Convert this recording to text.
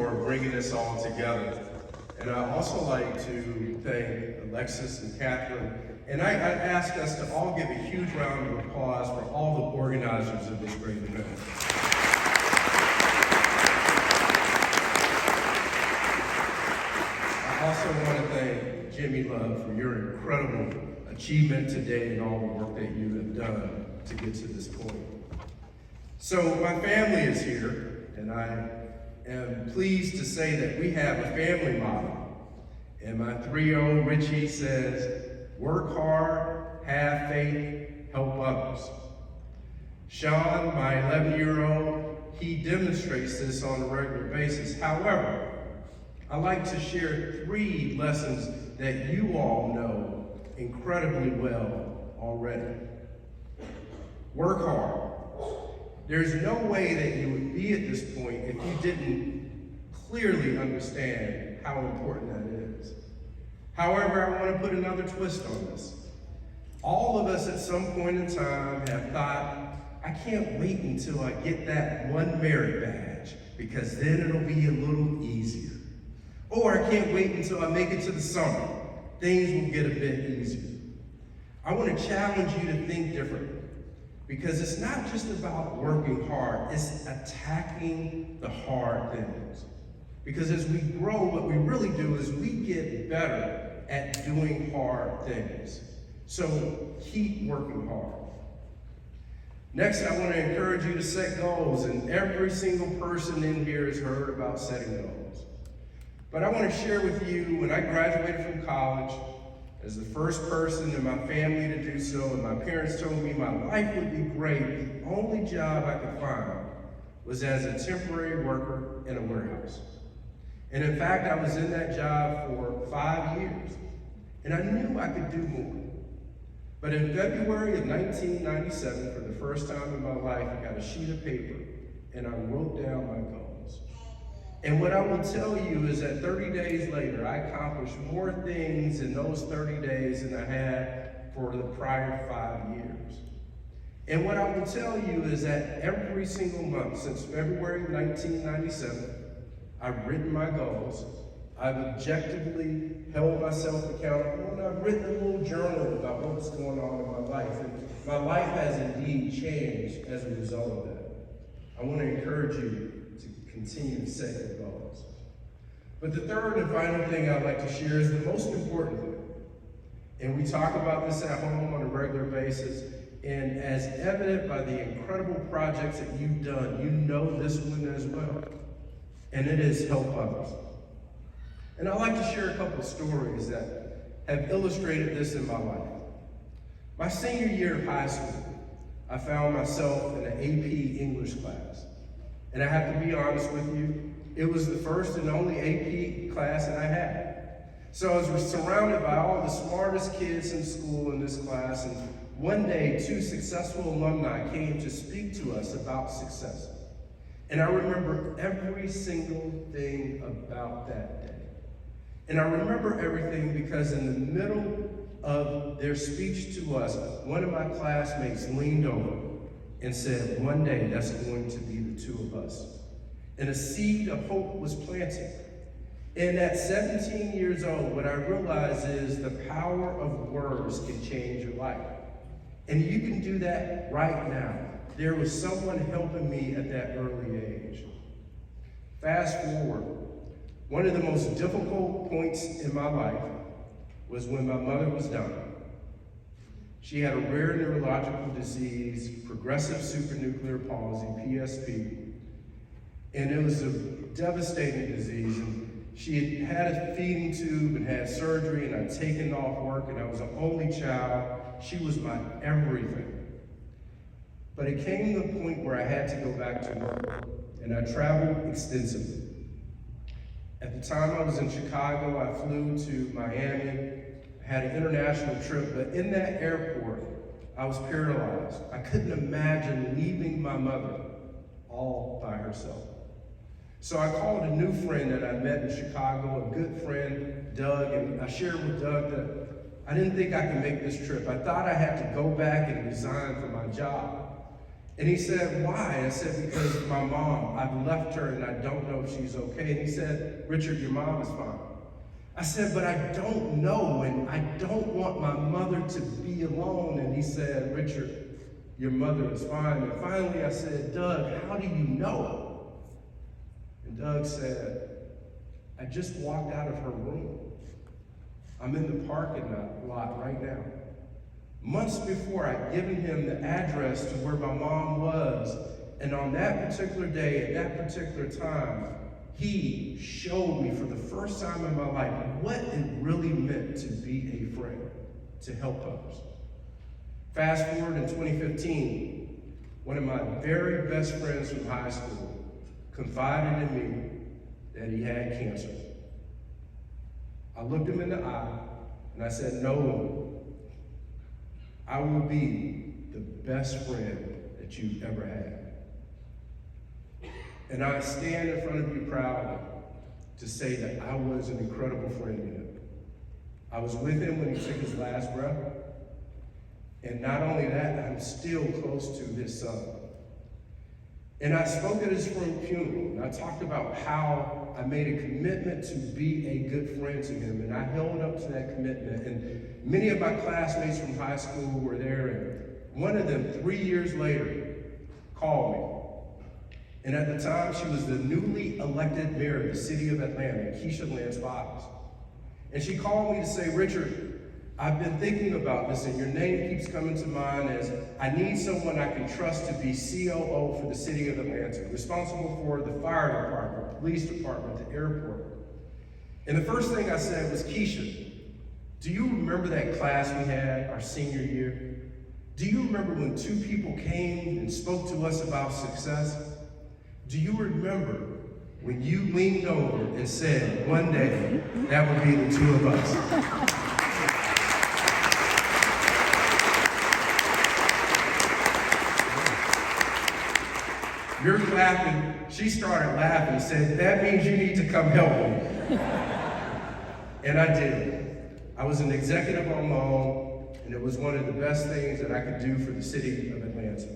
for bringing this all together. And I'd also like to thank Alexis and Catherine. And I ask us to all give a huge round of applause for all the organizers of this great event. I also want to thank Jimmy Love for your incredible achievement today and all the work that you have done to get to this point. So my family is here, and I am pleased to say that we have a family model. And my 3-year-old Richie says, work hard, have faith, help others. Sean, my 11-year-old, he demonstrates this on a regular basis. However, I like to share 3 lessons that you all know incredibly well already. Work hard. There's no way that you would be at this point if you didn't clearly understand how important that is. However, I want to put another twist on this. All of us at some point in time have thought, I can't wait until I get that one merit badge because then it'll be a little easier. Or I can't wait until I make it to the summer. Things will get a bit easier. I want to challenge you to think differently because it's not just about working hard, it's attacking the hard things. Because as we grow, what we really do is we get better at doing hard things. So keep working hard. Next, I want to encourage you to set goals, and every single person in here has heard about setting goals. But I want to share with you, when I graduated from college, as the first person in my family to do so, and my parents told me my life would be great, the only job I could find was as a temporary worker in a warehouse. And in fact, I was in that job for 5 years, and I knew I could do more. But in February of 1997, for the first time in my life, I got a sheet of paper, and I wrote down my goals. And what I will tell you is that 30 days later, I accomplished more things in those 30 days than I had for the prior 5 years. And what I will tell you is that every single month since February 1997, I've written my goals, I've objectively held myself accountable, and I've written a little journal about what's going on in my life. And my life has indeed changed as a result of that. I want to encourage you to continue to set your goals. But the third and final thing I'd like to share is the most important thing. And we talk about this at home on a regular basis, and as evident by the incredible projects that you've done, you know this one as well. And it is help others. And I'd like to share a couple of stories that have illustrated this in my life. My senior year of high school, I found myself in an AP English class. And I have to be honest with you, it was the first and only AP class that I had. So I was surrounded by all the smartest kids in school in this class, and one day 2 successful alumni came to speak to us about success. And I remember every single thing about that day. And I remember everything because in the middle of their speech to us, one of my classmates leaned over and said, one day that's going to be the 2 of us. And a seed of hope was planted. And at 17 years old, what I realized is the power of words can change your life. And you can do that right now. There was someone helping me at that early age. Fast forward, one of the most difficult points in my life was when my mother was dying. She had a rare neurological disease, progressive supranuclear palsy, PSP, and it was a devastating disease. And she had a feeding tube and had surgery, and I'd taken off work, and I was an only child. She was my everything. But it came to the point where I had to go back to work, and I traveled extensively. At the time I was in Chicago, I flew to Miami, had an international trip, but in that airport, I was paralyzed. I couldn't imagine leaving my mother all by herself. So I called a new friend that I met in Chicago, a good friend, Doug, and I shared with Doug that I didn't think I could make this trip. I thought I had to go back and resign from my job. And he said, why? I said, because my mom, I've left her and I don't know if she's okay. And he said, Richard, your mom is fine. I said, but I don't know, and I don't want my mother to be alone. And he said, Richard, your mother is fine. And finally I said, Doug, how do you know? And Doug said, I just walked out of her room. I'm in the parking lot right now. Months before, I'd given him the address to where my mom was, and on that particular day, at that particular time, he showed me for the first time in my life what it really meant to be a friend, to help others. Fast forward in 2015, one of my very best friends from high school confided in me that he had cancer. I looked him in the eye and I said, no, I will be the best friend that you've ever had. And I stand in front of you proudly to say that I was an incredible friend to him. I was with him when he took his last breath. And not only that, I'm still close to his son. And I spoke at his funeral, and I talked about how I made a commitment to be a good friend to him, and I held up to that commitment. And many of my classmates from high school were there, and one of them, 3 years later, called me. And at the time, she was the newly elected mayor of the city of Atlanta, Keisha Lance Bottoms. And she called me to say, Richard, I've been thinking about this, and your name keeps coming to mind as I need someone I can trust to be COO for the city of Atlanta, responsible for the fire department, police department, the airport. And the first thing I said was, Keisha, do you remember that class we had our senior year? Do you remember when 2 people came and spoke to us about success? Do you remember when you leaned over and said, one day, that would be the 2 of us? You're clapping. She started laughing and said, that means you need to come help me. And I did. I was an executive on my own, and it was one of the best things that I could do for the city of Atlanta.